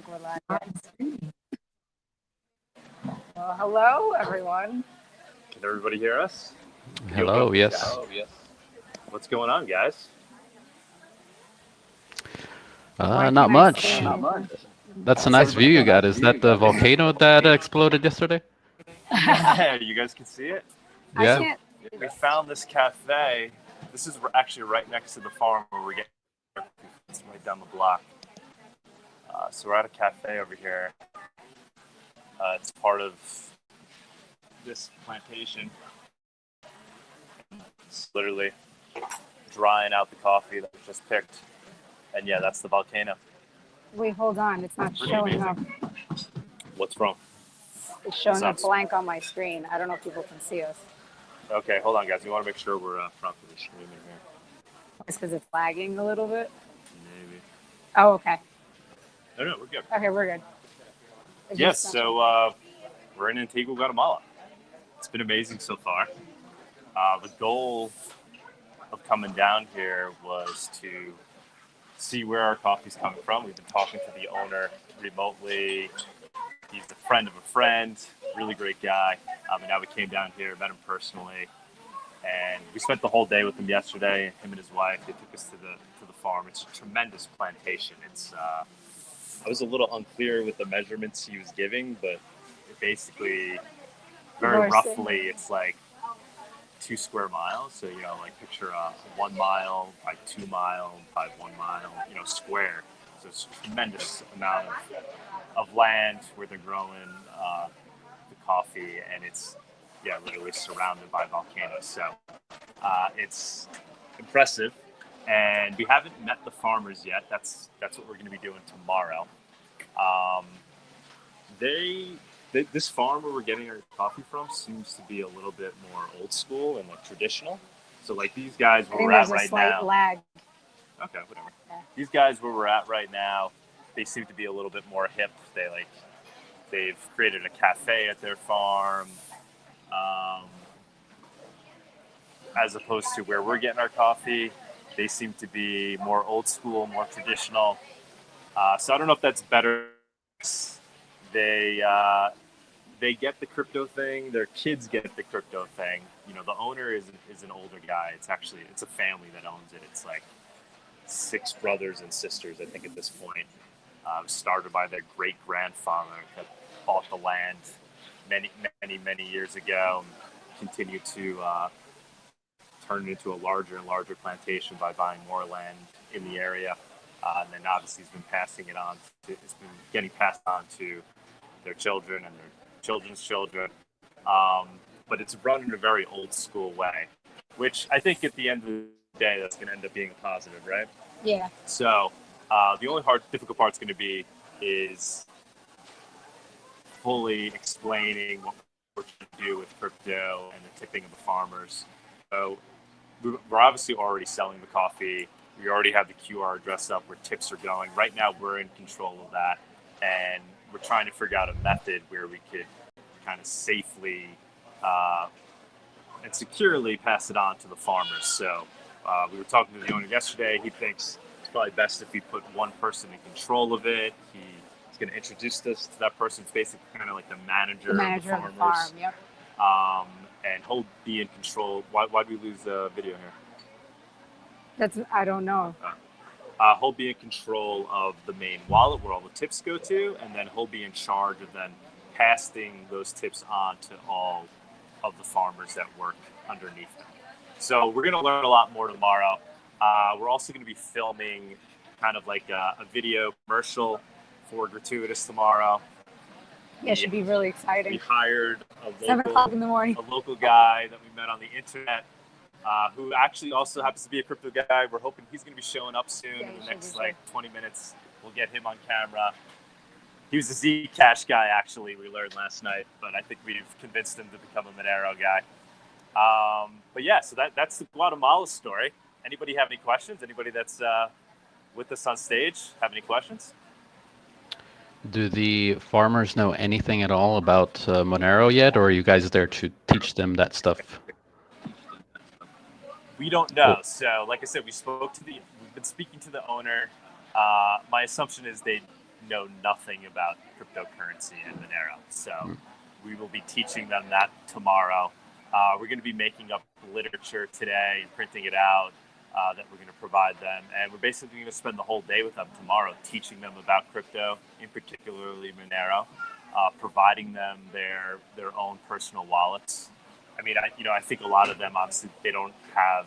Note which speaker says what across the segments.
Speaker 1: think we're live. Well, hello, everyone.
Speaker 2: Can everybody hear us?
Speaker 3: Hello, yes.
Speaker 2: Hello, yes. What's going on, guys?
Speaker 3: Not much. That's a nice view you got. Is that the volcano that exploded yesterday?
Speaker 2: Yeah, you guys can see it?
Speaker 3: Yeah.
Speaker 2: We found this cafe. This is actually right next to the farm where we're getting. It's right down the block. So we're at a cafe over here. It's part of this plantation. It's literally drying out the coffee that was just picked. And yeah, that's the volcano.
Speaker 1: Wait, hold on. It's not showing up.
Speaker 2: What's wrong?
Speaker 1: It's showing up blank on my screen. I don't know if people can see us.
Speaker 2: Okay, hold on, guys. We want to make sure we're properly streaming here.
Speaker 1: It's because it's lagging a little bit.
Speaker 2: Maybe.
Speaker 1: Oh, okay.
Speaker 2: No, we're good.
Speaker 1: Okay, we're good.
Speaker 2: Yes, so we're in Antigua, Guatemala. It's been amazing so far. The goal of coming down here was to see where our coffee's coming from. We've been talking to the owner remotely. He's a friend of a friend, really great guy. And now we came down here, met him personally, and we spent the whole day with him yesterday. Him and his wife, they took us to the farm. It's a tremendous plantation. It's I was a little unclear with the measurements he was giving, but it basically, very roughly, it's like 2 square miles. So, like picture a 1 mile by 2 mile by 1 mile, square. So it's a tremendous amount of land where they're growing the coffee, and it's, literally surrounded by volcanoes. So it's impressive. And we haven't met the farmers yet. That's what we're going to be doing tomorrow. This farm where we're getting our coffee from seems to be a little bit more old school and like traditional. So like these guys where we're at right now.
Speaker 1: There's a slight lag.
Speaker 2: Okay, whatever. Yeah. These guys where we're at right now, they seem to be a little bit more hip. They've created a cafe at their farm, as opposed to where we're getting our coffee. They seem to be more old school, more traditional. So I don't know if that's better. They get the crypto thing. Their kids get the crypto thing. The owner is an older guy. It's a family that owns it. It's like 6 brothers and sisters, I think, at this point. Started by their great grandfather that bought the land many years ago, and continued to turn it into a larger and larger plantation by buying more land in the area. And then obviously he's been getting passed on to their children and their children's children. But it's run in a very old school way, which I think at the end of the day, that's going to end up being a positive, right?
Speaker 1: Yeah.
Speaker 2: So the only difficult part's going to be is fully explaining what we're trying to do with crypto and the tipping of the farmers. So we're obviously already selling the coffee. We already have the QR address up where tips are going. Right now, we're in control of that, and we're trying to figure out a method where we could kind of safely and securely pass it on to the farmers. So we were talking to the owner yesterday. He thinks it's probably best if we put one person in control of it. He's going to introduce us to that person. It's basically kind of like the manager of the farmers.
Speaker 1: Of the farm, yep.
Speaker 2: And he'll be in control. Why did we lose the video here?
Speaker 1: I don't know.
Speaker 2: He'll be in control of the main wallet where all the tips go to, and then he'll be in charge of then passing those tips on to all of the farmers that work underneath them. So we're going to learn a lot more tomorrow. We're also going to be filming kind of like a video commercial for Gratuitous tomorrow.
Speaker 1: Yeah, it should be really exciting.
Speaker 2: We hired a
Speaker 1: 7 o'clock in the morning.
Speaker 2: local guy that we met on the internet, who actually also happens to be a crypto guy. We're hoping he's going to be showing up soon in the next 20 minutes. We'll get him on camera. He was a Zcash guy, actually, we learned last night, but I think we've convinced him to become a Monero guy. But yeah, so that's the Guatemala story. Anybody have any questions? Anybody that's with us on stage have any questions?
Speaker 3: Do the farmers know anything at all about Monero yet, or are you guys there to teach them that stuff?
Speaker 2: We don't know. So, like I said, we've been speaking to the owner. My assumption is they know nothing about cryptocurrency and Monero. So we will be teaching them that tomorrow. We're going to be making up literature today, printing it out, that we're going to provide them. And we're basically going to spend the whole day with them tomorrow, teaching them about crypto, in particularly Monero, providing them their own personal wallets. I mean, I think a lot of them, obviously, they don't have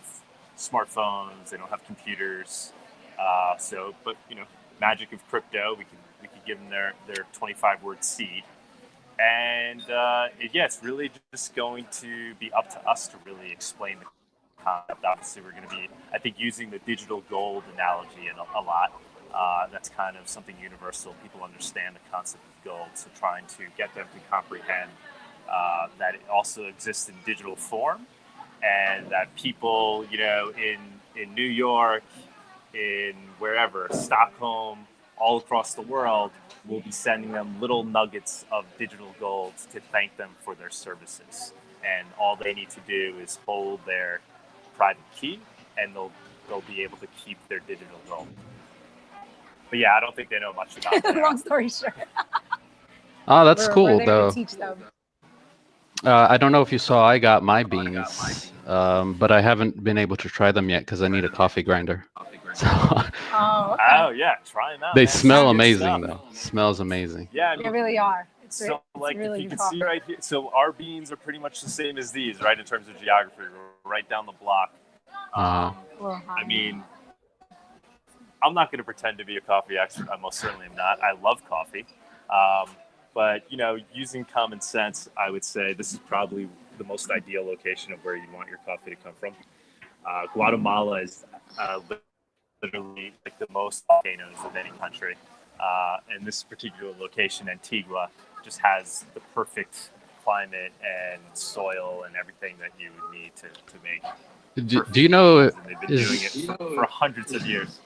Speaker 2: smartphones, they don't have computers. But magic of crypto, we could give them their 25-word seed. And it's really just going to be up to us to really explain the concept. Obviously, we're going to be, I think, using the digital gold analogy a lot. That's kind of something universal. People understand the concept of gold, so trying to get them to comprehend that it also exists in digital form, and that people, in New York, in wherever, Stockholm, all across the world, will be sending them little nuggets of digital gold to thank them for their services. And all they need to do is hold their private key, and they'll be able to keep their digital gold. But yeah, I don't think they know much about that.
Speaker 1: Long story short.
Speaker 3: Oh, that's cool,
Speaker 1: We're there
Speaker 3: though.
Speaker 1: to teach them.
Speaker 3: I don't know if you saw, I got my beans, but I haven't been able to try them yet because I need a coffee grinder. So
Speaker 1: Oh, okay.
Speaker 2: Oh yeah, try them out.
Speaker 3: they
Speaker 2: man.
Speaker 3: smell
Speaker 2: Good
Speaker 3: amazing,
Speaker 2: stuff.
Speaker 3: though. Smells amazing.
Speaker 2: Yeah, I
Speaker 1: They
Speaker 2: mean,
Speaker 1: really are. It's
Speaker 2: so like
Speaker 1: really
Speaker 2: if you
Speaker 1: good
Speaker 2: can see
Speaker 1: coffee.
Speaker 2: right here, so our beans are pretty much the same as these, right, in terms of geography. We're right down the block.
Speaker 3: Uh-huh.
Speaker 2: I mean, I'm not going to pretend to be a coffee expert. I most certainly am not. I love coffee. But, using common sense, I would say this is probably the most ideal location of where you want your coffee to come from. Guatemala is literally like the most volcanoes of any country. And this particular location, Antigua, just has the perfect climate and soil and everything that you would need to make.
Speaker 3: Do you know,
Speaker 2: And they've been doing it for hundreds of years.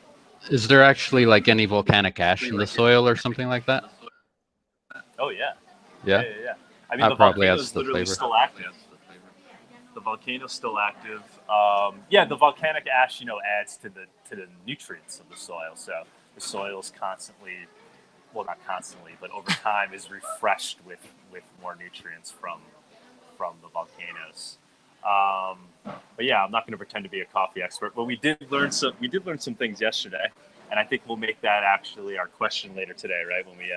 Speaker 3: is there actually like any volcanic ash in the soil or something like that?
Speaker 2: Oh, yeah.
Speaker 3: Yeah.
Speaker 2: I mean,
Speaker 3: That
Speaker 2: the
Speaker 3: probably
Speaker 2: volcano
Speaker 3: has
Speaker 2: is
Speaker 3: the
Speaker 2: literally
Speaker 3: flavor.
Speaker 2: still active. The volcano's still active. The volcanic ash, adds to the nutrients of the soil. So the soil is constantly, well, not constantly, but over time is refreshed with more nutrients from the volcanoes. But yeah, I'm not going to pretend to be a coffee expert, but we did learn some things yesterday, and I think we'll make that actually our question later today, right? When we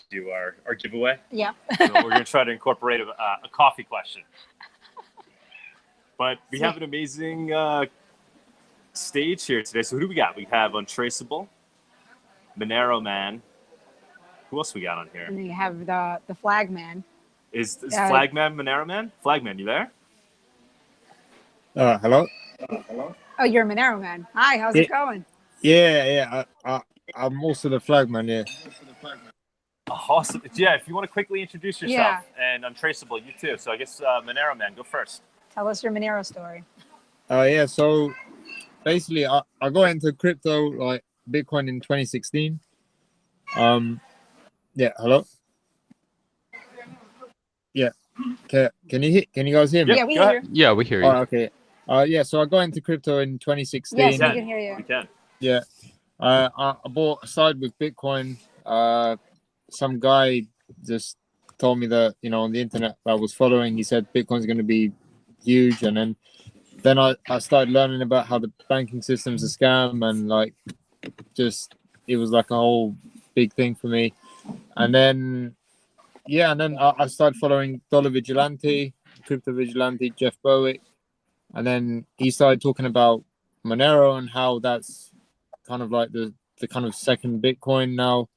Speaker 2: do our giveaway.
Speaker 1: Yeah.
Speaker 2: So we're going to try to incorporate a coffee question. But we have an amazing stage here today. So who do we got? We have Untraceable, Monero Man. Who else we got on here?
Speaker 1: And then you have the flag man.
Speaker 2: Is Flagman Monero Man? Flagman, you there?
Speaker 4: Hello.
Speaker 1: Oh, you're a Monero man. Hi, how's it going?
Speaker 4: Yeah. I'm also the flagman. Yeah.
Speaker 2: Awesome. Yeah, if you want to quickly introduce yourself,
Speaker 1: Yeah.
Speaker 2: and Untraceable, you too. So I guess Monero Man, go first.
Speaker 1: Tell us your Monero story.
Speaker 4: Yeah. So basically, I got into crypto like Bitcoin in 2016. Yeah. Hello. Yeah. Can you guys hear me?
Speaker 1: Yeah, we
Speaker 2: go
Speaker 1: hear
Speaker 2: ahead.
Speaker 1: you.
Speaker 3: Yeah, we hear you.
Speaker 4: Oh, okay. Yeah. So I got into crypto in 2016.
Speaker 1: Yes, we can hear you.
Speaker 2: We can.
Speaker 4: Yeah. I bought a side with Bitcoin. Some guy just told me that, on the internet I was following, he said Bitcoin's going to be huge. And then I started learning about how the banking system's a scam, and it was like a whole big thing for me. And then, I started following Dollar Vigilante, Crypto Vigilante, Jeff Bowick. And then he started talking about Monero and how that's kind of like the kind of second Bitcoin now,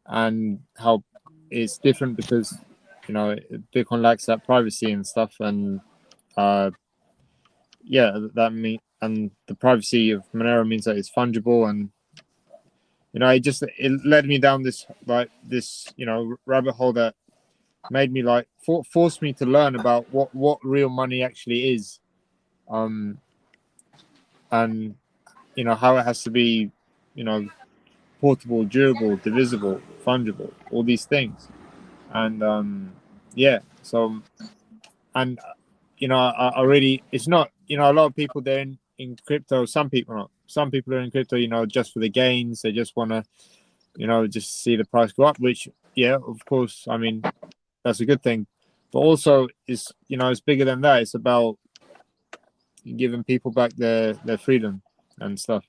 Speaker 4: and how it's different because, Bitcoin lacks that privacy and stuff. And and the privacy of Monero means that it's fungible. And it led me down this rabbit hole that made me forced me to learn about what real money actually is, and how it has to be, portable, durable, divisible, fungible, all these things. And I really, it's not, a lot of people, they're in crypto. Some people are in crypto, just for the gains. They just want to just see the price go up, which, yeah, of course, I mean, that's a good thing. But also, it's bigger than that. It's about giving people back their freedom and stuff.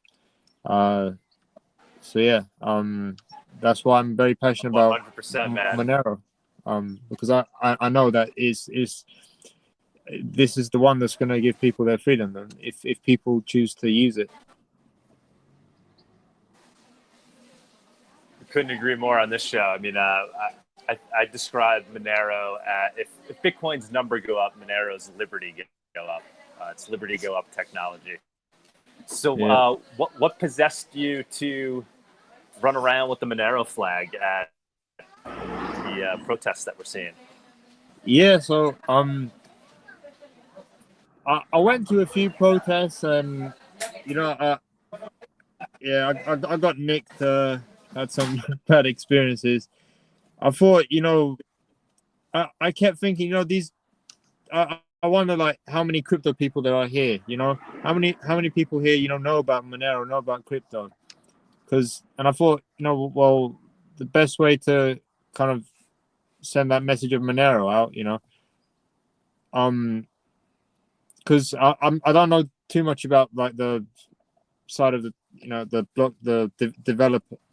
Speaker 4: So yeah, that's why I'm very passionate about
Speaker 2: 100%, man.
Speaker 4: Monero, because I know that this is the one that's going to give people their freedom, and if people choose to use it.
Speaker 2: Couldn't agree more on this show. I mean, I describe Monero if Bitcoin's number go up, Monero's liberty go up. It's liberty go up technology. So,
Speaker 4: Yeah.
Speaker 2: what possessed you to run around with the Monero flag at the protests that we're seeing?
Speaker 4: Yeah, so I went to a few protests, and I got nicked. Had some bad experiences. I thought, I kept thinking, these. I wonder, like, how many crypto people there are here. How many people here, know about Monero, know about crypto. And I thought, well, the best way to kind of send that message of Monero out, because I don't know too much about, like, the side of the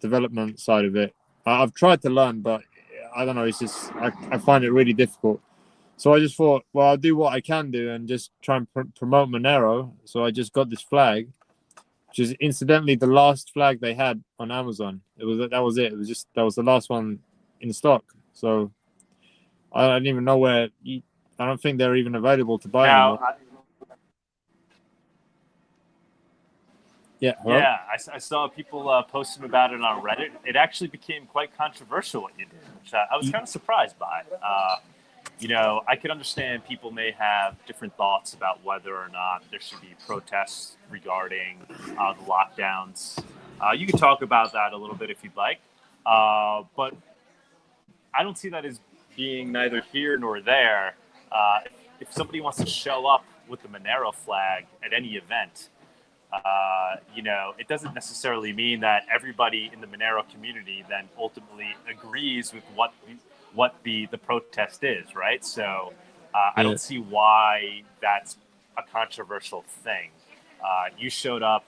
Speaker 4: development side of it. I've tried to learn, but I don't know. It's just I find it really difficult. So I just thought, well, I'll do what I can do and just try and promote Monero. So I just got this flag, which is incidentally the last flag they had on Amazon. That was it. It was that was the last one in stock. So I don't even know where. I don't think they're even available to buy anymore. Yeah. Hello?
Speaker 2: Yeah, I saw people posting about it on Reddit. It actually became quite controversial what you did, which I was kind of surprised by. I could understand people may have different thoughts about whether or not there should be protests regarding the lockdowns. You can talk about that a little bit if you'd like, but I don't see that as being neither here nor there. If somebody wants to show up with the Monero flag at any event, it doesn't necessarily mean that everybody in the Monero community then ultimately agrees with what the protest is, right? So I don't see why that's a controversial thing. You showed up,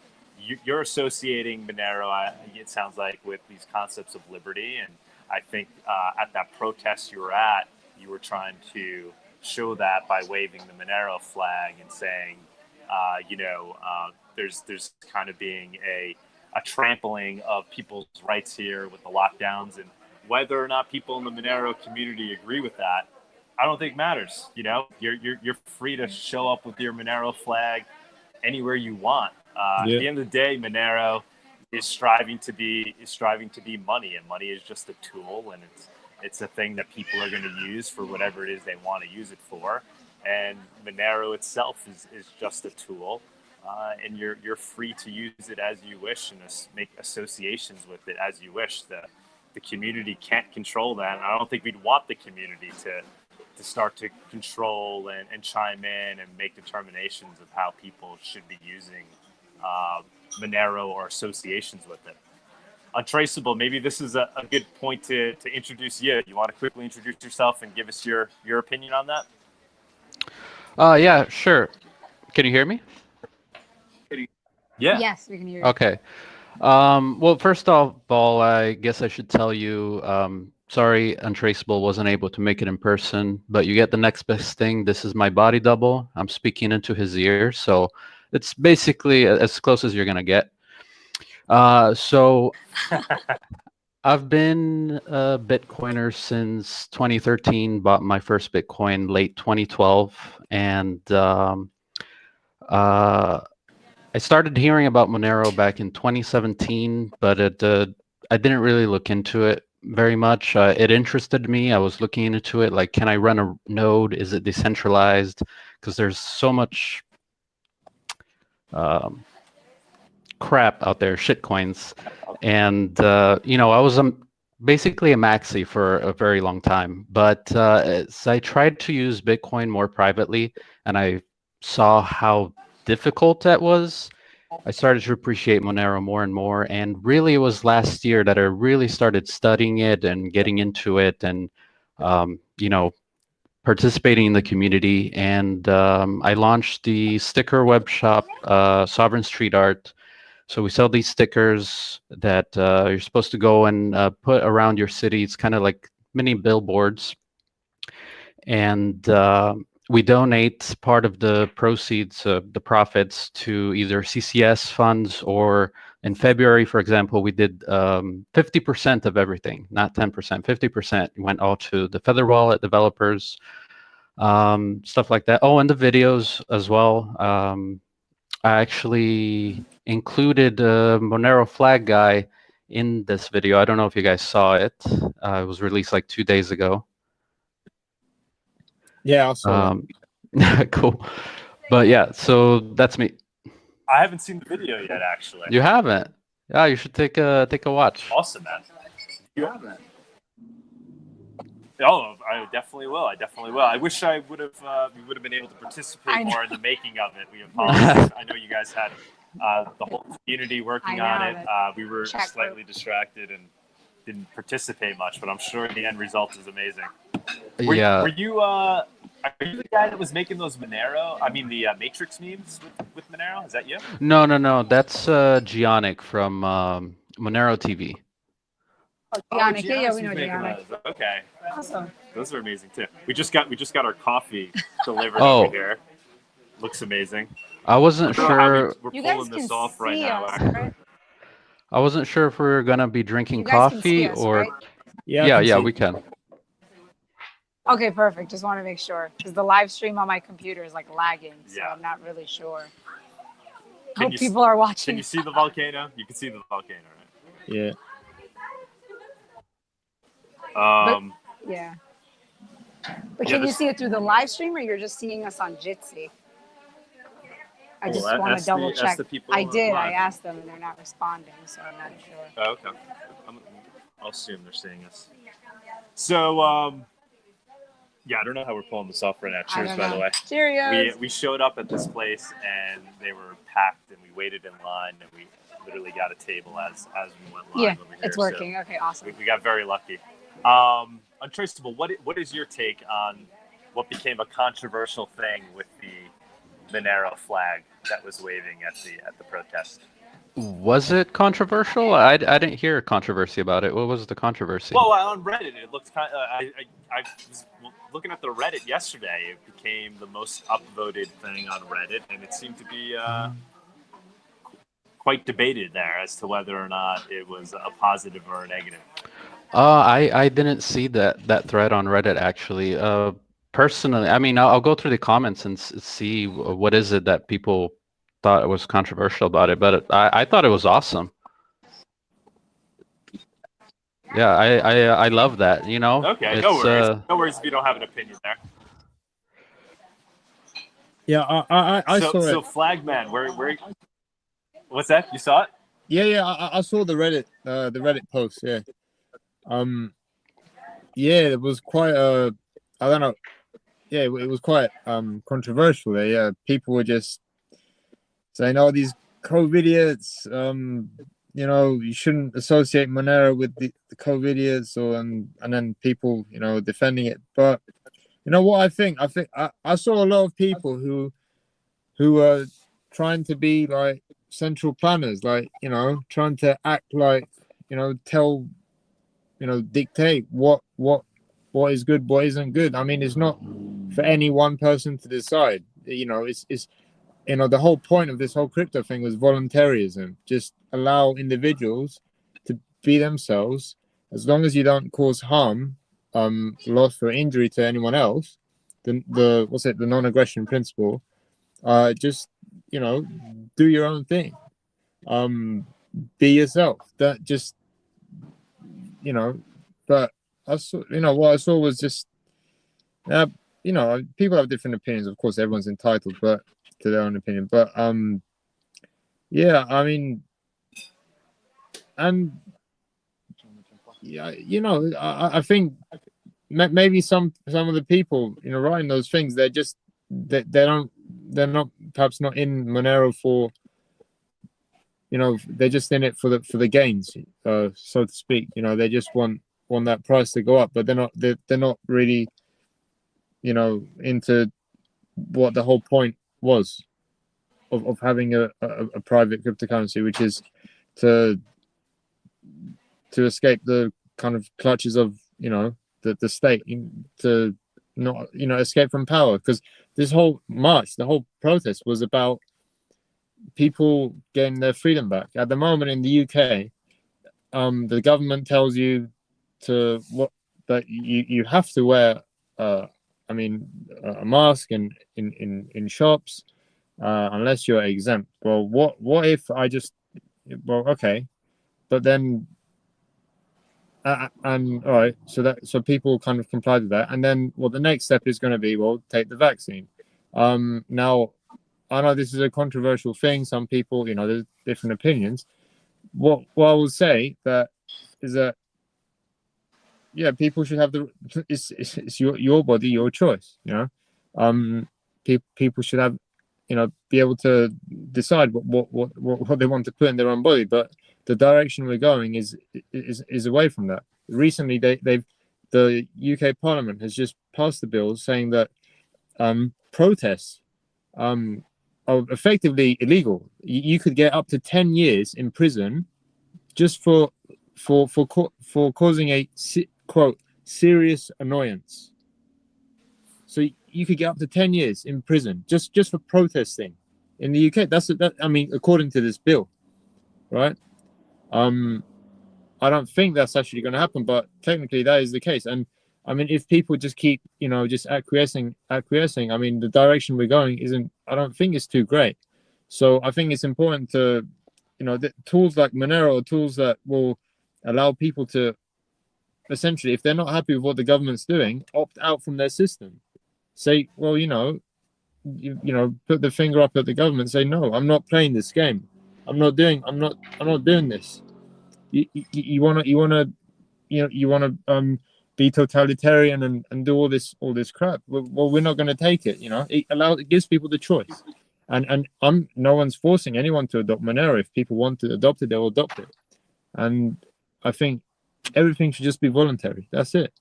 Speaker 2: you're associating Monero, it sounds like, with these concepts of liberty. And I think at that protest you were at, you were trying to show that by waving the Monero flag and saying, there's kind of being a trampling of people's rights here with the lockdowns, and whether or not people in the Monero community agree with that, I don't think matters. You're free to show up with your Monero flag anywhere you want. At the end of the day, Monero is striving to be money, and money is just a tool, and it's a thing that people are going to use for whatever it is they want to use it for. And Monero itself is just a tool, and you're free to use it as you wish and make associations with it as you wish. The community can't control that, and I don't think we'd want the community to start to control and chime in and make determinations of how people should be using Monero or associations with it. Untraceable, maybe this is a good point to introduce you. You want to quickly introduce yourself and give us your opinion on that?
Speaker 3: Yeah, sure. Can you hear me?
Speaker 2: Yeah.
Speaker 1: Yes, we can hear you.
Speaker 3: Okay. Well, first of all, I guess I should tell you, sorry, Untraceable wasn't able to make it in person, but you get the next best thing. This is my body double. I'm speaking into his ear, so it's basically as close as you're gonna get. So I've been a Bitcoiner since 2013, bought my first Bitcoin late 2012, and I started hearing about Monero back in 2017, but I didn't really look into it very much. It interested me. I was looking into it, like, can I run a node? Is it decentralized? Because there's so much crap out there, shitcoins. And, I was basically a maxi for a very long time. But as I tried to use Bitcoin more privately, and I saw how difficult that was, I started to appreciate Monero more and more. And really, it was last year that I really started studying it and getting into it, and you know, participating in the community. And I launched the sticker web shop, Sovereign Street Art. So we sell these stickers that you're supposed to go and put around your city. It's kind of like mini billboards. And we donate part of the proceeds, the profits, to either CCS funds, or in February, for example, we did 50% of everything, not 10%. 50% went all to the Feather Wallet developers, stuff like that. Oh, and the videos as well. I actually included a Monero flag guy in this video. I don't know if you guys saw it. It was released like 2 days ago.
Speaker 4: Yeah, I saw
Speaker 3: Cool. But yeah, so that's me.
Speaker 2: I haven't seen the video yet, actually.
Speaker 3: You haven't? Yeah, you should take a watch.
Speaker 2: Awesome, man. You haven't. Oh, I definitely will. I definitely will. I wish I would have. We would have been able to participate more in the making of it. We apologize. I know you guys had the whole community working on it. We were slightly distracted and didn't participate much, but I'm sure the end result is amazing. Were you? Are you the guy that was making those Monero? I mean, the Matrix memes with Monero? Is that you?
Speaker 3: No. That's Gionic from Monero TV.
Speaker 1: Oh, Gionic. Yeah, we know Gionic.
Speaker 2: Okay.
Speaker 1: Awesome.
Speaker 2: Those are amazing too. We just got our coffee delivered over here. Looks amazing.
Speaker 3: I wasn't sure.
Speaker 2: We're pulling this off right now.
Speaker 1: Right?
Speaker 3: I wasn't sure if we were gonna be drinking coffee or.
Speaker 1: Right?
Speaker 4: Yeah,
Speaker 3: we can.
Speaker 1: Okay, perfect. Just want to make sure, because the live stream on my computer is like lagging, so I'm not really sure. Hope people are watching.
Speaker 2: Can you see the volcano? You can see the volcano, right?
Speaker 4: Yeah.
Speaker 1: But can you see it through the live stream, or you're just seeing us on Jitsi? I just want to double check. I did. I asked them, and they're not responding, so I'm not sure.
Speaker 2: Oh, okay. I'll assume they're seeing us. So, yeah, I don't know how we're pulling this off right now. Cheers, by the way.
Speaker 1: Cheers.
Speaker 2: We showed up at this place, and they were packed, and we waited in line, and we literally got a table as we went live over here.
Speaker 1: It's working. So okay, awesome.
Speaker 2: We got very lucky. Untraceable, what is your take on what became a controversial thing with the Monero flag that was waving at the protest?
Speaker 3: Was it controversial? I didn't hear controversy about it. What was the controversy?
Speaker 2: Well, on Reddit, it looked kind of. I was looking at the Reddit yesterday. It became the most upvoted thing on Reddit, and it seemed to be quite debated there as to whether or not it was a positive or a negative.
Speaker 3: I didn't see that thread on Reddit, actually. Personally, I mean, I'll go through the comments and see what is it that people thought it was controversial about it, but I thought it was awesome. Yeah, I love that, you know.
Speaker 2: Okay, no worries. No worries if you don't have an opinion there.
Speaker 4: Yeah, I saw it.
Speaker 2: So Flagman, where? What's that? You saw it?
Speaker 4: Yeah, I saw the Reddit post. Yeah, yeah, it was quite I don't know. Yeah, it was quite controversial there. Yeah, people were just saying, "Oh, these COVIDiots, you know, you shouldn't associate Monero with the COVIDiots," and then people, you know, defending it. But you know what I think? I saw a lot of people who are trying to be like central planners, like, you know, trying to act like, you know, tell, you know, dictate what is good, what isn't good. I mean, it's not for any one person to decide. You know, it's you know, the whole point of this whole crypto thing was voluntarism. Just allow individuals to be themselves, as long as you don't cause harm, loss or injury to anyone else. The non-aggression principle. Just, you know, do your own thing. Be yourself. That just, you know. But I saw, you know, what I saw was just, you know, people have different opinions. Of course, everyone's entitled, but to their own opinion. But yeah, I mean, and yeah, you know, I think maybe some of the people, you know, writing those things, they're not perhaps not in Monero for they're just in it for the gains, so to speak. They just want that price to go up, but they're not really, into what the whole point was of having a private cryptocurrency, which is to escape the kind of clutches of the state, to not escape from power. Because this whole march, the whole protest was about people getting their freedom back. At the moment in the UK, the government tells you that you have to wear a mask in shops, unless you're exempt. Well, what if I just okay, but then and all right, so people kind of complied with that, and then the next step is going to be, take the vaccine. Now I know this is a controversial thing. Some people, there's different opinions. What I would say is that people should have it's your body, your choice. People should have be able to decide what they want to put in their own body. But the direction we're going is away from that. Recently, the UK Parliament has just passed a bill saying that protests are effectively illegal. You could get up to 10 years in prison just for causing a quote serious annoyance. So you could get up to 10 years in prison just for protesting in the UK. According to this bill, right? I don't think that's actually going to happen, but technically that is the case. And if people just keep, just acquiescing, the direction we're going I don't think it's too great. So I think it's important to, the tools like Monero, tools that will allow people to essentially, if they're not happy with what the government's doing, opt out from their system. Say, well, put the finger up at the government. Say, no, I'm not playing this game. I'm not doing this. You want to be totalitarian and do all this crap. Well, we're not going to take it. It gives people the choice, and no one's forcing anyone to adopt Monero. If people want to adopt it, they'll adopt it. And I think everything should just be voluntary. That's it.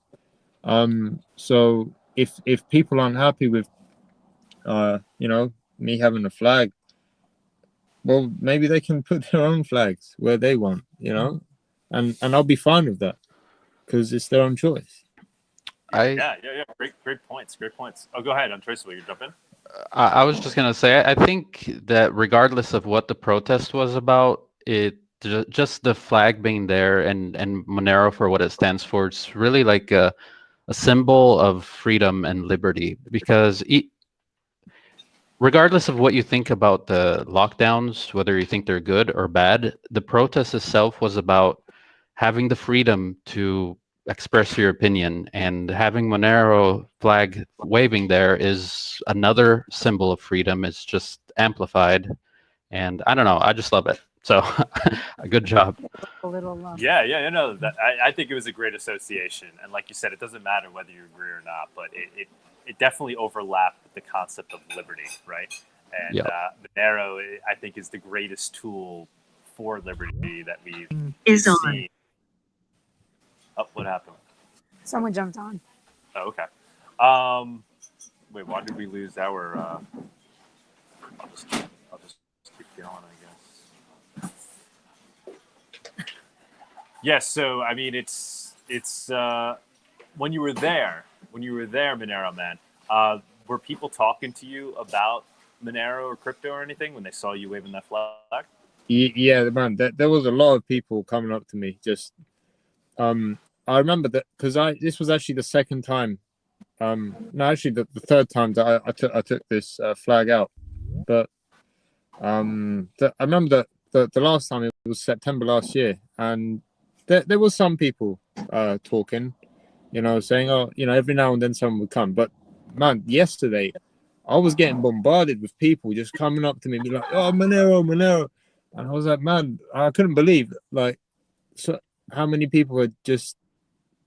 Speaker 4: So if people aren't happy with me having a flag, well, maybe they can put their own flags where they want, and I'll be fine with that because it's their own choice.
Speaker 2: Yeah. Great points. Oh, go ahead. Untraceable, you jump in.
Speaker 3: I was just gonna say, I think that regardless of what the protest was about, just the flag being there and Monero for what it stands for, it's really like a symbol of freedom and liberty. Because regardless of what you think about the lockdowns, whether you think they're good or bad, the protest itself was about having the freedom to express your opinion, and having Monero flag waving there is another symbol of freedom. It's just amplified, and I don't know, I just love it. So good job.
Speaker 2: Yeah, no, I think it was a great association, and like you said, it doesn't matter whether you agree or not, but it definitely overlapped with the concept of liberty, right? And Monero, I think, is the greatest tool for liberty that we've seen. Oh, what happened?
Speaker 1: Someone jumped on.
Speaker 2: Oh, okay. Wait, why did we lose our? I'll just keep going, I guess. Yes. So it's when you were there, Monero man. Were people talking to you about Monero or crypto or anything when they saw you waving that flag?
Speaker 4: Yeah, man. There was a lot of people coming up to me. Just, I remember that because this was actually the second time. No, actually the third time that I took this flag out. But I remember that the last time, it was September last year, and there was some people talking, saying, oh, every now and then someone would come. But man, yesterday I was getting bombarded with people just coming up to me and be like, oh, Monero. And I was like, man, I couldn't believe how many people had just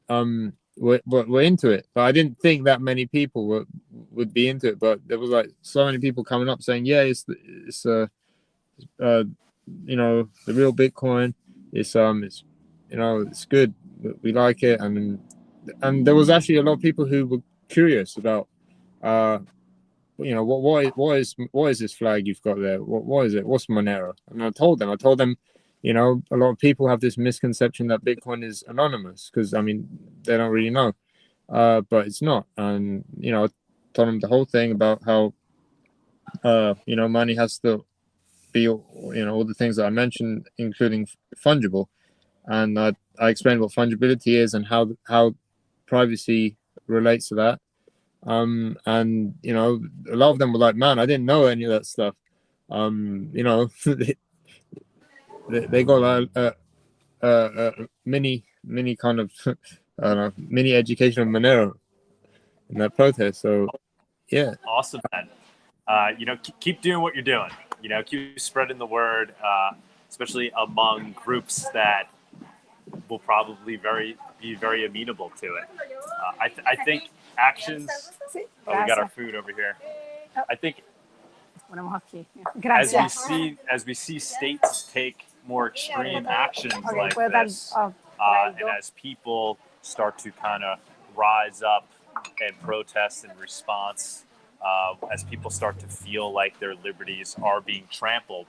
Speaker 4: were into it. But I didn't think that many people would be into it. But there was like so many people coming up saying, yeah, it's the real Bitcoin. It's it's good. We like it, and there was actually a lot of people who were curious about what is this flag you've got there? What is it? What's Monero? And I told them, a lot of people have this misconception that Bitcoin is anonymous because they don't really know, but it's not. And I told them the whole thing about how money has to be all the things that I mentioned, including fungible, and I explained what fungibility is and how privacy relates to that. And a lot of them were like, "Man, I didn't know any of that stuff." They got a mini kind of mini education of Monero in that protest. So yeah,
Speaker 2: awesome, man. Keep doing what you're doing. Keep spreading the word, especially among groups that will probably be very amenable to it. I think actions. Oh, we got our food over here. I think as we see states take more extreme actions like this, and as people start to kind of rise up and protest in response, as people start to feel like their liberties are being trampled,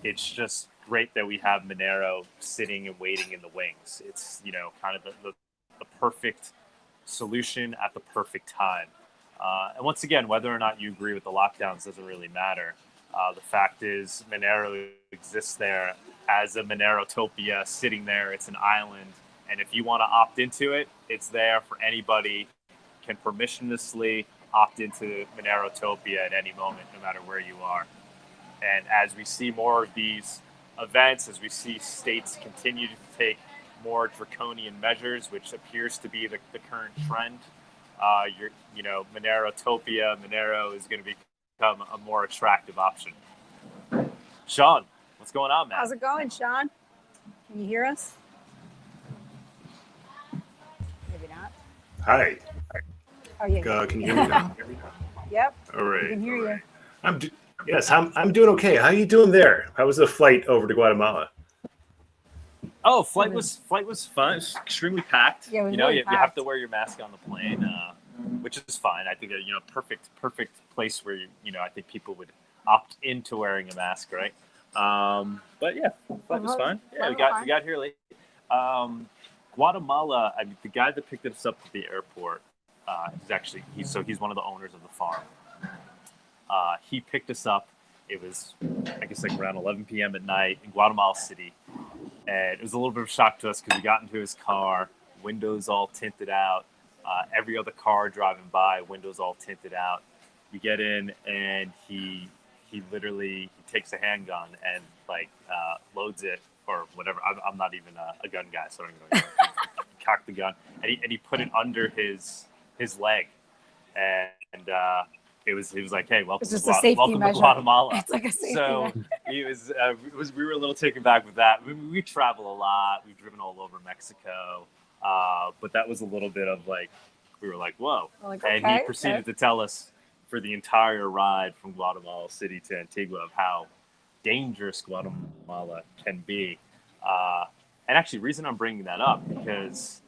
Speaker 2: it's just great that we have Monero sitting and waiting in the wings. It's kind of the perfect solution at the perfect time. And once again, whether or not you agree with the lockdowns doesn't really matter. The fact is, Monero exists there as a Monerotopia sitting there. It's an island, and if you want to opt into it, it's there for anybody. Can permissionlessly opt into Monerotopia at any moment, no matter where you are. And as we see more of these events, as we see states continue to take more draconian measures, which appears to be the current trend, Monerotopia, Monero is going to become a more attractive option. Sean, what's going on, man?
Speaker 1: How's it going, Sean? Can you hear us? Maybe not.
Speaker 5: Hi.
Speaker 1: Oh, yeah.
Speaker 5: Can you hear me now?
Speaker 1: Yep.
Speaker 5: All right.
Speaker 1: I can hear you.
Speaker 5: I'm doing okay. How are you doing there? How was the flight over to Guatemala?
Speaker 2: Oh, flight was fun. It was extremely packed.
Speaker 1: Yeah, it was
Speaker 2: you
Speaker 1: really
Speaker 2: you
Speaker 1: packed.
Speaker 2: have to wear your mask on the plane, which is fine. I think perfect place where I think people would opt into wearing a mask, right? But yeah, flight was fine. Yeah, we got here late. Guatemala. The guy that picked us up at the airport, he's one of the owners of the farm. He picked us up. It was, I guess, like around 11 p.m. at night in Guatemala City. And it was a little bit of a shock to us because we got into his car, windows all tinted out. Every other car driving by, windows all tinted out. We get in, and he literally takes a handgun and loads it or whatever. I'm not even a gun guy, so I don't know. He cocked the gun, and he put it under his leg, and he was like, "Hey, welcome to Guatemala."
Speaker 1: It's like a safety
Speaker 2: measure. He was. We were a little taken back with that. We travel a lot. We've driven all over Mexico, but that was a little bit of we were like, "Whoa!" And he proceeded to tell us for the entire ride from Guatemala City to Antigua of how dangerous Guatemala can be. And actually, the reason I'm bringing that up because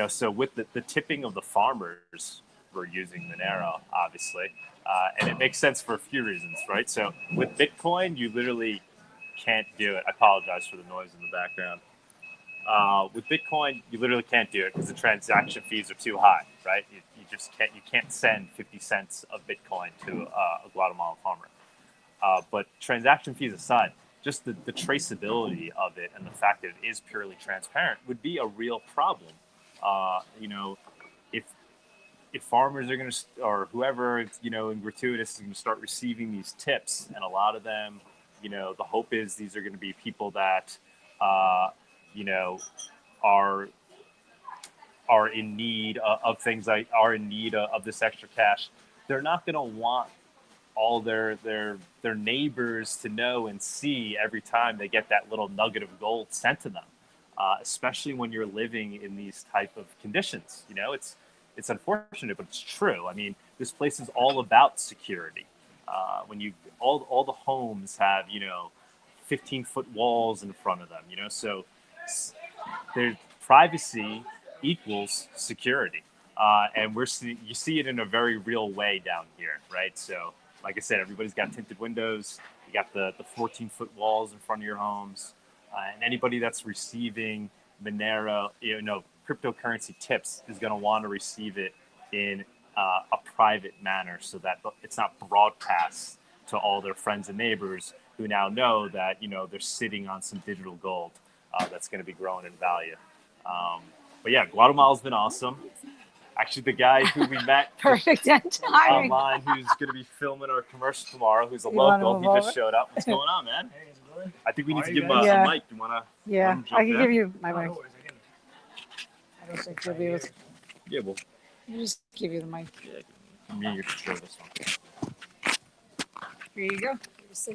Speaker 2: so with the tipping of the farmers, we're using Monero, obviously. And it makes sense for a few reasons, right? So with Bitcoin, you literally can't do it. I apologize for the noise in the background. With Bitcoin, you literally can't do it because the transaction fees are too high, right? You just can't send 50 cents of Bitcoin to a Guatemalan farmer. But transaction fees aside, just the traceability of it and the fact that it is purely transparent would be a real problem. If farmers are going to, or whoever, in gratuitous is going to start receiving these tips, and a lot of them, the hope is these are going to be people that, are in need of things are in need of this extra cash. They're not going to want all their neighbors to know and see every time they get that little nugget of gold sent to them, especially when you're living in these type of conditions. It's unfortunate, but it's true. This place is all about security. When all the homes have, 15-foot walls in front of them, so their privacy equals security. And you see it in a very real way down here, right? So like I said, everybody's got tinted windows. You got the 14-foot walls in front of your homes. And anybody that's receiving Monero, cryptocurrency tips is going to want to receive it in a private manner so that it's not broadcast to all their friends and neighbors who now know that, they're sitting on some digital gold that's going to be growing in value. But yeah, Guatemala's been awesome. Actually, the guy who we met
Speaker 1: perfect timing
Speaker 2: online, who's going to be filming our commercial tomorrow, who's a local, he just showed up. What's going on, man? I think we need to give him a mic. You want to?
Speaker 1: Yeah, I can give you my mic. I don't think you'll be able to.
Speaker 2: Yeah, well.
Speaker 1: I'll just give you the mic.
Speaker 2: Yeah, me, you can show this one.
Speaker 1: Here you go.
Speaker 2: So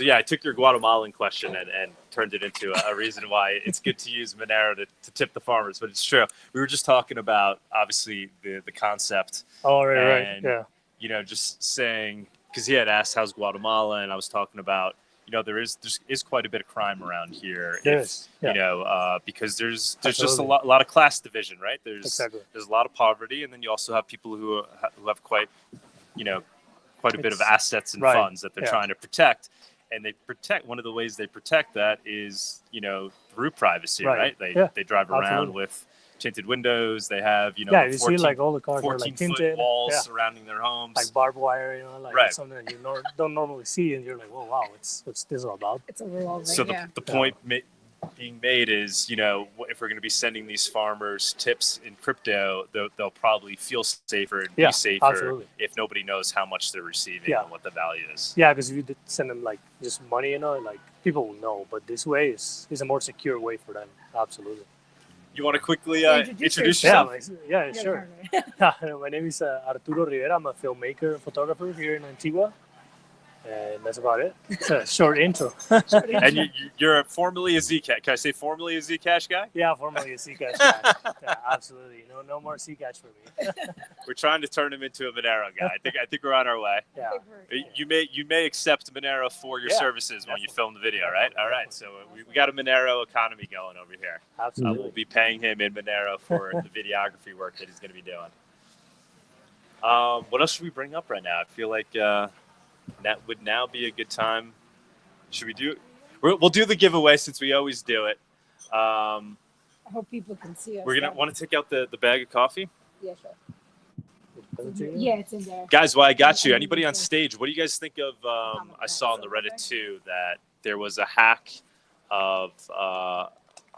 Speaker 2: yeah, I took your Guatemalan question and turned it into a reason why it's good to use Monero to tip the farmers, but it's true. We were just talking about, obviously, the concept.
Speaker 6: Oh, right,
Speaker 2: Yeah. Just saying, because he had asked how's Guatemala, and I was talking about, there is quite a bit of crime around here.
Speaker 6: Yes.
Speaker 2: Because there's just a lot of class division, right? There's a lot of poverty, and then you also have people who have quite a bit of assets and funds that they're trying to protect. And one of the ways they protect that is, through privacy, right? They drive around with tinted windows. They have,
Speaker 6: you see like all the cars are like tinted
Speaker 2: walls surrounding their homes.
Speaker 6: Like barbed wire, like something that you don't normally see. And you're like, oh, wow, what's this all about?
Speaker 1: It's a real thing.
Speaker 2: So the point being made is, if we're going to be sending these farmers tips in crypto, they'll probably feel safer and be safer if nobody knows how much they're receiving and what the value is.
Speaker 6: Yeah, because if you send them like just money, like people will know. But this way is a more secure way for them. Absolutely.
Speaker 2: You want to quickly introduce yourself?
Speaker 6: Yeah, sure. My name is Arturo Rivera. I'm a filmmaker and photographer here in Antigua. And that's about it. It's a short intro.
Speaker 2: And you're formerly a Zcash. Can I say formerly a Zcash guy?
Speaker 6: Yeah, formerly a Zcash guy. Yeah, absolutely. No more Zcash for me.
Speaker 2: We're trying to turn him into a Monero guy. I think we're on our way.
Speaker 6: Yeah.
Speaker 2: You may accept Monero for your services when you film the video, right? All right. So we got a Monero economy going over here.
Speaker 6: Absolutely.
Speaker 2: We'll be paying him in Monero for the videography work that he's going to be doing. What else should we bring up right now? I feel like that would now be a good time. Should we do it? We'll do the giveaway since we always do it.
Speaker 1: I hope people can see us.
Speaker 2: We're going to want to take out the bag of coffee?
Speaker 1: Yeah, sure. Yeah, it's in there.
Speaker 2: Guys, while I got you, anybody on stage, what do you guys think of, I saw on the Reddit too, that there was a hack of,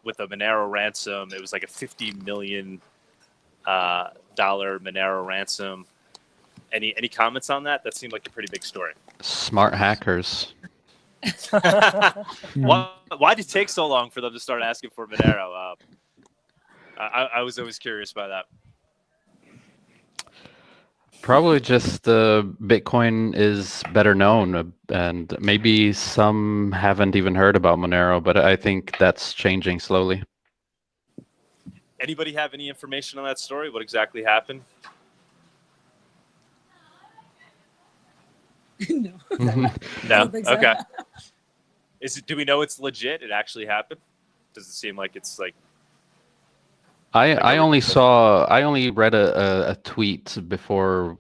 Speaker 2: with a Monero ransom. It was like a $50 million Monero ransom. Any comments on that? That seemed like a pretty big story.
Speaker 3: Smart hackers.
Speaker 2: Why did it take so long for them to start asking for Monero? I was always curious by that.
Speaker 3: Probably just Bitcoin is better known, and maybe some haven't even heard about Monero, but I think that's changing slowly.
Speaker 2: Anybody have any information on that story? What exactly happened?
Speaker 1: No.
Speaker 2: No. So. Okay. Do we know it's legit? It actually happened? Does it seem like it's like?
Speaker 3: I only read a tweet before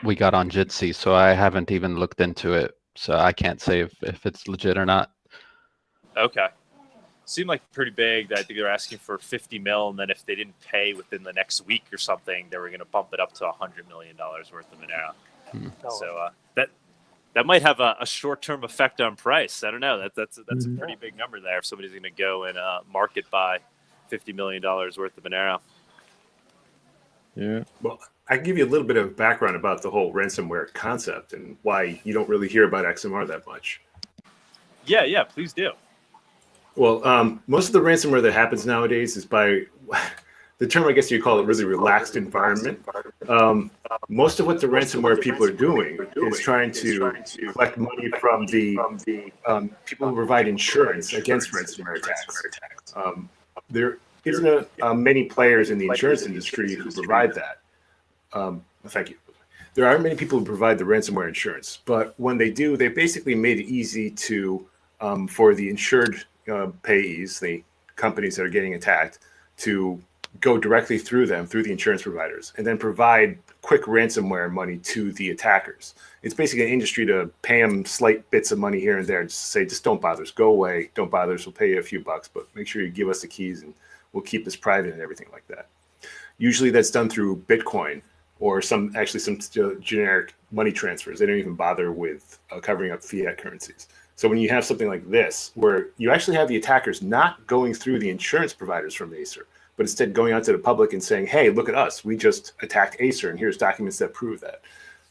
Speaker 3: we got on Jitsi, so I haven't even looked into it. So I can't say if it's legit or not.
Speaker 2: Okay. Seemed like pretty big. I think they're asking for 50 mil, and then if they didn't pay within the next week or something, they were going to bump it up to $100 million worth of Monero. So that might have a short-term effect on price. I don't know. That's a pretty big number there if somebody's going to go and market buy $50 million worth of Monero.
Speaker 5: Yeah. Well, I can give you a little bit of background about the whole ransomware concept and why you don't really hear about XMR that much.
Speaker 2: Yeah, please do.
Speaker 5: Well, most of the ransomware that happens nowadays is by the term, I guess you call it, really relaxed environment. Most of what the ransomware people are doing is trying to collect money from the people who provide insurance against ransomware attacks. There isn't many players in the insurance industry who provide that. Thank you. There aren't many people who provide the ransomware insurance, but when they do, they basically made it easy to for the insured payees, the companies that are getting attacked, to go directly through them, through the insurance providers, and then provide quick ransomware money to the attackers. It's basically an industry to pay them slight bits of money here and there, just say, just don't bother us, go away, don't bother us, we'll pay you a few bucks, but make sure you give us the keys and we'll keep this private and everything like that. Usually that's done through Bitcoin or some generic money transfers. They don't even bother with covering up fiat currencies. So when you have something like this, where you actually have the attackers not going through the insurance providers from Acer, but instead going out to the public and saying, hey, look at us, we just attacked Acer and here's documents that prove that.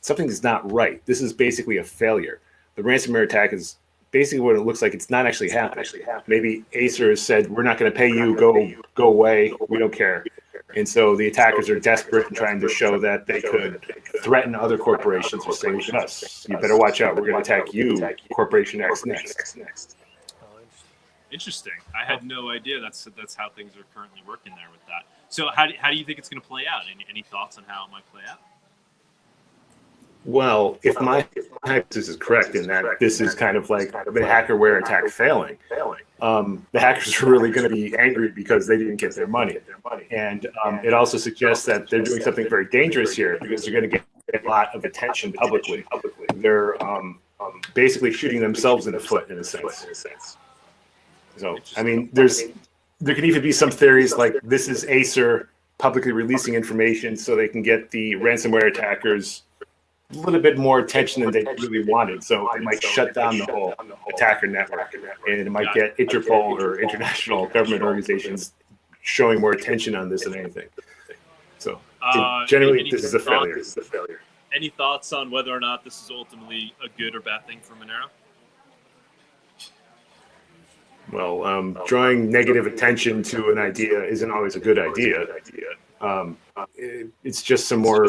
Speaker 5: Something is not right. This is basically a failure. The ransomware attack is basically what it looks like. It's not actually happening. Maybe Acer has said, we're not going to pay you, go away, we don't care. And so the attackers are desperate and trying to show that they could threaten other corporations with saying, look at us, you better watch out, we're going to attack you, Corporation X next.
Speaker 2: Interesting. I had no idea that's how things are currently working there with that. So how do you think it's going to play out? Any thoughts on how it might play out?
Speaker 5: Well, if my hypothesis is correct in that this is kind of like the hackerware attack failing, the hackers are really going to be angry because they didn't get their money. And it also suggests that they're doing something very dangerous here because they're going to get a lot of attention publicly. They're basically shooting themselves in the foot in a sense. So, I mean, there could even be some theories like this is Acer publicly releasing information so they can get the ransomware attackers a little bit more attention than they really wanted. So they might shut down the whole attacker network, and it might get Interpol or international government organizations showing more attention on this than anything. So generally, this is a failure.
Speaker 2: Any thoughts on whether or not this is ultimately a good or bad thing for Monero?
Speaker 5: Well, drawing negative attention to an idea isn't always a good idea. It's just some more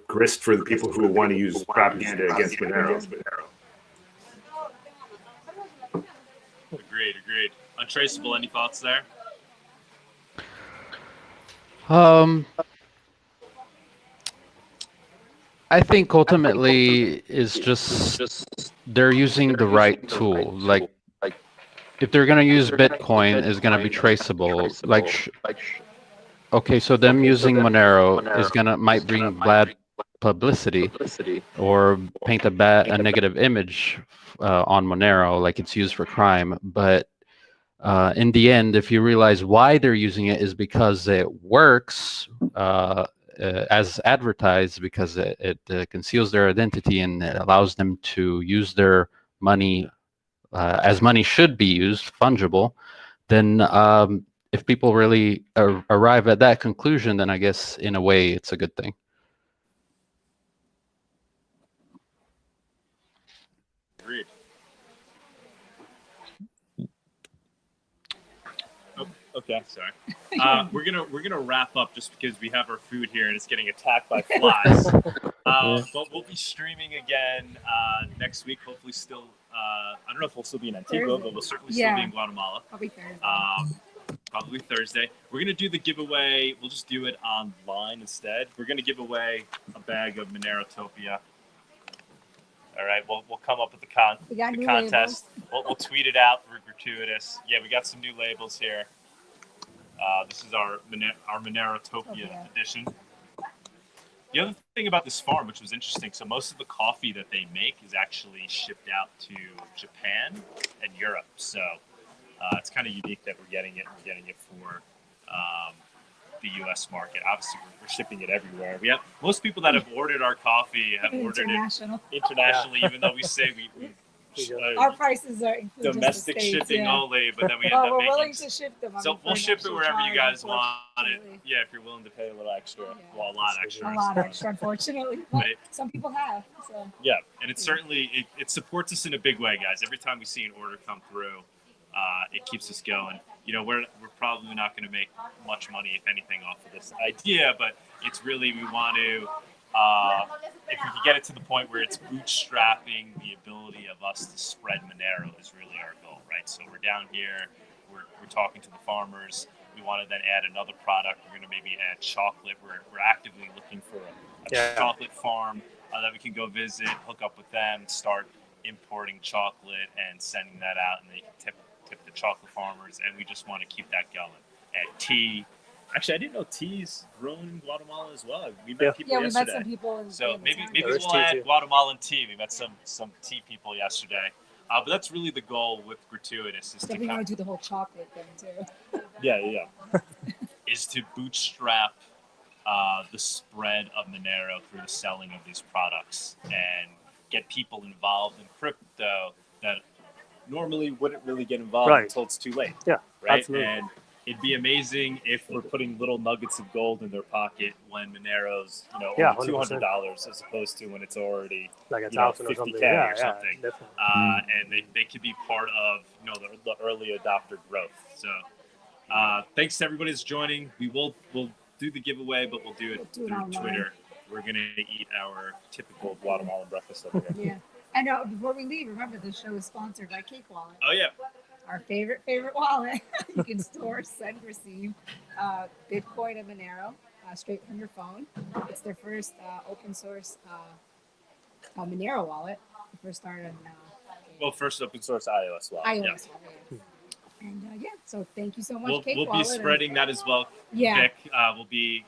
Speaker 5: grist for the people who want to use propaganda against Monero.
Speaker 2: Agreed. Untraceable, any thoughts there?
Speaker 3: I think ultimately is just they're using the right tool. Like if they're going to use Bitcoin, is going to be traceable. Okay, so them using Monero is might bring bad publicity or paint a negative image on Monero, like it's used for crime. But in the end, if you realize why they're using it is because it works as advertised, because it conceals their identity and it allows them to use their money as money should be used, fungible, then if people really arrive at that conclusion, then I guess in a way it's a good thing.
Speaker 2: Agreed. Okay, sorry. We're gonna wrap up just because we have our food here and it's getting attacked by flies. But we'll be streaming again next week. Hopefully, still. I don't know if we'll still be in Antigua,
Speaker 1: Thursday.
Speaker 2: but we'll certainly still be in Guatemala.
Speaker 1: Probably Thursday.
Speaker 2: Probably Thursday. We're gonna do the giveaway. We'll just do it online instead. We're gonna give away a bag of Monerotopia. All right, we'll come up with the contest. We'll tweet it out. We're gratuitous. Yeah, we got some new labels here. This is our Monerotopia edition. The other thing about this farm, which was interesting, so most of the coffee that they make is actually shipped out to Japan and Europe. So it's kind of unique that we're getting it. We're getting it for the U.S. market. Obviously, we're shipping it everywhere. We have most people that have ordered our coffee have ordered it internationally, even though we say we
Speaker 1: our prices are
Speaker 2: domestic shipping only, but then we end up
Speaker 1: we're
Speaker 2: making.
Speaker 1: willing to ship them.
Speaker 2: So we'll ship it wherever you guys want it. Yeah, if you're willing to pay a little extra. Well, a lot extra,
Speaker 1: unfortunately. But some people have. So.
Speaker 2: Yeah, and it certainly it supports us in a big way, guys. Every time we see an order come through, it keeps us going. You know, we're probably not going to make much money, if anything, off of this idea, but it's really we want to. If we can get it to the point where it's bootstrapping the ability of us to spread Monero is really our goal, right? So we're down here, we're talking to the farmers. We want to then add another product. We're going to maybe add chocolate. We're actively looking for a chocolate farm that we can go visit, hook up with them, start importing chocolate and sending that out, and they can tip the chocolate farmers, and we just want to keep that going. And tea. Actually, I didn't know tea's grown in Guatemala as well. We met people yesterday.
Speaker 1: We met some people.
Speaker 2: So maybe we'll add Guatemalan tea. We met some tea people yesterday. But that's really the goal with Gratuitous. Is
Speaker 1: we want to do the whole chocolate thing too.
Speaker 2: Yeah. Is to bootstrap the spread of Monero through the selling of these products and get people involved in crypto that normally wouldn't really get involved until it's too late.
Speaker 6: Yeah,
Speaker 2: right.
Speaker 6: Absolutely.
Speaker 2: And it'd be amazing if we're putting little nuggets of gold in their pocket when Monero's, only $200 as opposed to when it's already
Speaker 6: like $1,000 or something.
Speaker 2: or something.
Speaker 6: Definitely.
Speaker 2: And they could be part of the early adopter growth. So thanks to everybody that's joining. We'll do the giveaway, but we'll do it through Twitter. We're gonna eat our typical Guatemalan breakfast over here.
Speaker 1: Yeah. And before we leave, remember the show is sponsored by Cake Wallet.
Speaker 2: Oh yeah.
Speaker 1: Our favorite wallet. You can store, send, receive Bitcoin and Monero straight from your phone. It's their first open source Monero wallet. It first started in
Speaker 2: first open source iOS wallet.
Speaker 1: iOS wallet. Yeah. And so thank you so much, Cake
Speaker 2: We'll be spreading that as well.
Speaker 1: Yeah.
Speaker 2: Vic, we'll be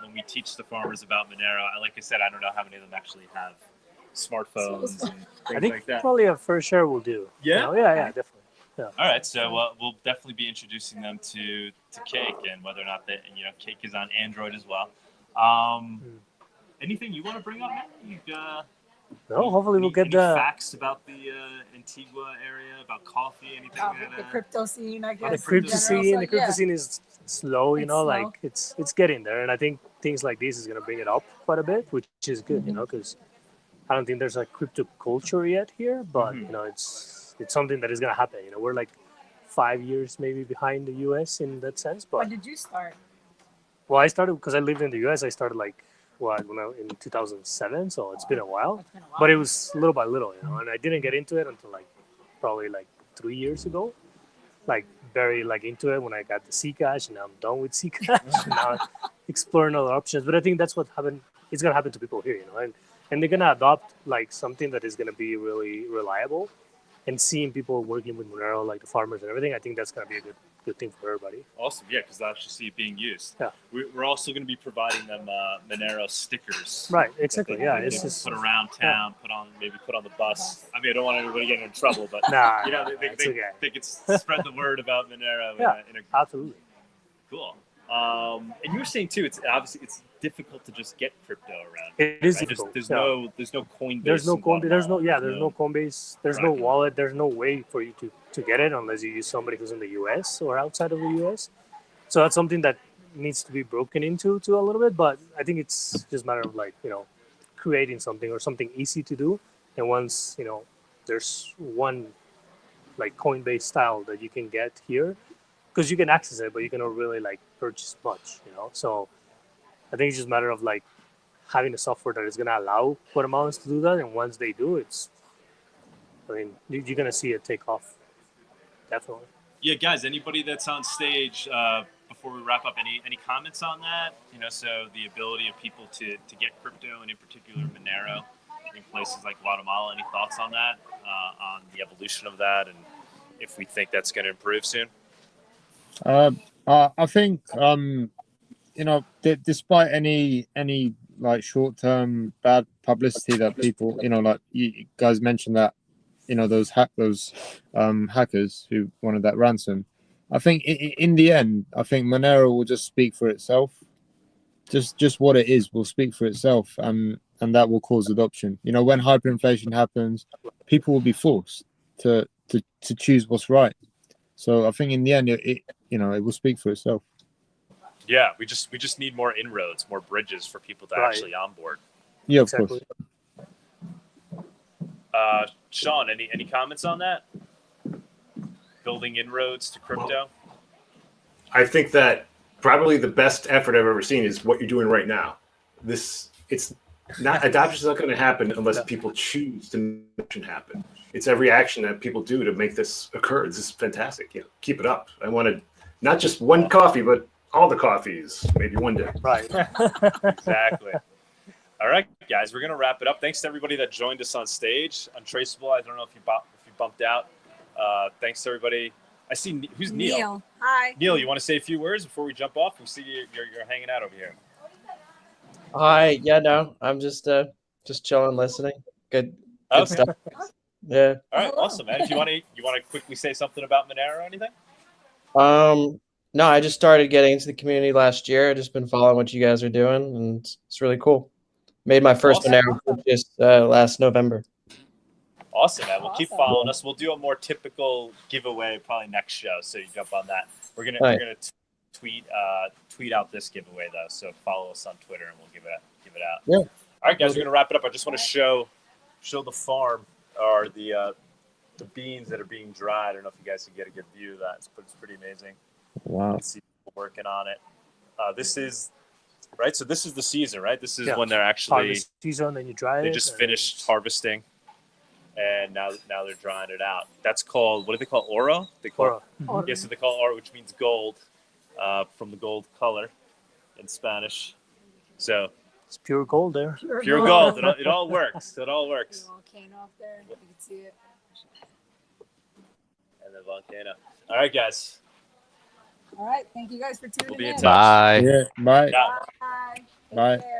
Speaker 2: when we teach the farmers about Monero. Like I said, I don't know how many of them actually have smartphones and things
Speaker 6: I think
Speaker 2: like that.
Speaker 6: Probably a first share will do.
Speaker 2: Yeah?
Speaker 6: Yeah, definitely. Yeah.
Speaker 2: All right, so we'll definitely be introducing them to Cake and whether or not that Cake is on Android as well. Anything you want to bring up, Matt?
Speaker 6: No, hopefully we'll get
Speaker 2: any facts about the Antigua area, about coffee, anything like that?
Speaker 1: The crypto scene, I guess.
Speaker 6: The crypto scene is slow,
Speaker 1: slow.
Speaker 6: like it's getting there, and I think things like this is going to bring it up quite a bit, which is good, because I don't think there's a crypto culture yet here, but it's something that is going to happen. We're like 5 years maybe behind the US in that sense. But
Speaker 1: when did you start?
Speaker 6: Well, I started because I lived in the US. I started in 2007, so it's been a while. But it was little by little, and I didn't get into it until probably 3 years ago. Very into it when I got the Zcash, and now I'm done with Zcash. Now exploring other options. But I think that's what happened. It's gonna happen to people here, and they're gonna adopt something that is gonna be really reliable. And seeing people working with Monero, like the farmers and everything, I think that's gonna be a good thing for everybody.
Speaker 2: Awesome, yeah, because they'll actually see it being used.
Speaker 6: Yeah,
Speaker 2: we're also going to be providing them Monero stickers.
Speaker 6: Right, exactly.
Speaker 2: They
Speaker 6: it's just
Speaker 2: put around town, put on the bus. I mean, I don't want anybody getting in trouble, but they could spread the word about Monero.
Speaker 6: Absolutely.
Speaker 2: Cool. And you were saying too, it's difficult to just get crypto around.
Speaker 6: It is difficult.
Speaker 2: There's no Coinbase.
Speaker 6: There's no Coinbase. There's no wallet. There's no way for you to get it unless you use somebody who's in the US or outside of the US. So that's something that needs to be broken into a little bit. But I think it's just a matter of creating something or something easy to do. And once there's one Coinbase style that you can get here, because you can access it, but you cannot really purchase much. So I think it's just a matter of having a software that is going to allow Guatemalans to do that. And once they do, you're going to see it take off. Definitely.
Speaker 2: Yeah, guys, anybody that's on stage, before we wrap up, any comments on that? So the ability of people to get crypto, and in particular Monero, in places like Guatemala. Any thoughts on that, on the evolution of that, and if we think that's going to improve soon?
Speaker 4: I think despite any short-term bad publicity that people you guys mentioned that those hackers who wanted that ransom, I think in the end I think Monero will just speak for itself. Just what it is will speak for itself, and that will cause adoption. When hyperinflation happens, people will be forced to choose what's right. So I think in the end it will speak for itself.
Speaker 2: Yeah, we just need more inroads, more bridges for people to actually onboard.
Speaker 4: Yeah, of course.
Speaker 2: Sean, any comments on that? Building inroads to crypto?
Speaker 5: I think that probably the best effort I've ever seen is what you're doing right now. Adoption's not going to happen unless people choose to make it happen. It's every action that people do to make this occur. This is fantastic. Keep it up. I want not just one coffee, but all the coffees, maybe one day.
Speaker 6: Right.
Speaker 2: Exactly. All right, guys, we're gonna wrap it up. Thanks to everybody that joined us on stage. Untraceable. I don't know if you bumped out. Thanks to everybody. I see who's Neil.
Speaker 1: Hi.
Speaker 2: Neil, you want to say a few words before we jump off? We see you're hanging out over here.
Speaker 7: Hi. Yeah, no, I'm just chilling, listening. Good
Speaker 2: Okay.
Speaker 7: stuff. Yeah.
Speaker 2: All right, awesome, man. If you want to quickly say something about Monero or anything?
Speaker 7: No, I just started getting into the community last year. I've just been following what you guys are doing, and it's really cool. Made my first
Speaker 2: Awesome.
Speaker 7: Monero purchase last November.
Speaker 2: Awesome, man. We'll keep
Speaker 1: Awesome.
Speaker 2: following us. We'll do a more typical giveaway probably next show, so you jump on that. We're gonna tweet out this giveaway though, so follow us on Twitter and we'll give it out.
Speaker 7: Yeah.
Speaker 2: All right, guys, we're gonna wrap it up. I just want to show the farm or the beans that are being dried. I don't know if you guys can get a good view of that, but it's pretty amazing.
Speaker 7: Wow.
Speaker 2: You can see people working on it. This is right. So this is the season, right? This is
Speaker 6: Yeah.
Speaker 2: when they're actually
Speaker 6: Harvest season, then you dry it.
Speaker 2: they just
Speaker 6: and
Speaker 2: finished harvesting, and now they're drying it out. That's called, what do they call, oro? They call
Speaker 6: Oro.
Speaker 2: yes, so they call oro, which means gold, from the gold color in Spanish. So
Speaker 6: It's pure gold there.
Speaker 2: pure gold. It all works. It all works.
Speaker 1: Volcano up there. You can see it.
Speaker 2: And the volcano. All right, guys.
Speaker 1: All right. Thank you guys for tuning
Speaker 2: We'll be in
Speaker 1: in.
Speaker 2: touch.
Speaker 3: Bye.
Speaker 4: Yeah. Bye.
Speaker 2: Yeah.
Speaker 1: Bye. Take
Speaker 4: Bye.
Speaker 1: care.